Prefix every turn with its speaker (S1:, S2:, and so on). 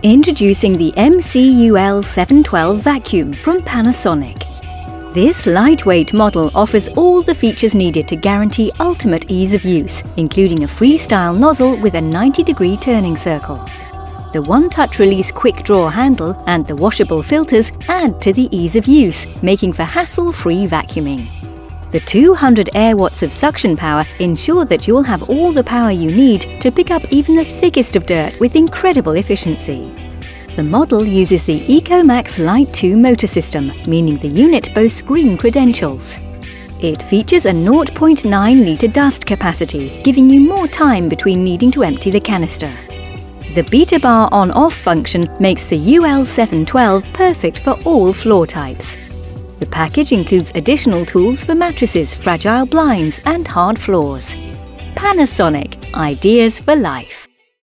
S1: Introducing the UL712 vacuum from Panasonic. This lightweight model offers all the features needed to guarantee ultimate ease of use, including a freestyle nozzle with a 90-degree turning circle. The one-touch release quick draw handle and the washable filters add to the ease of use, making for hassle-free vacuuming. The 200 air watts of suction power ensure that you'll have all the power you need to pick up even the thickest of dirt with incredible efficiency. The model uses the EcoMax Lite 2 motor system, meaning the unit boasts green credentials. It features a 0.9 litre dust capacity, giving you more time between needing to empty the canister. The beta bar on-off function makes the UL712 perfect for all floor types. The package includes additional tools for mattresses, fragile blinds and hard floors. Panasonic, ideas for life.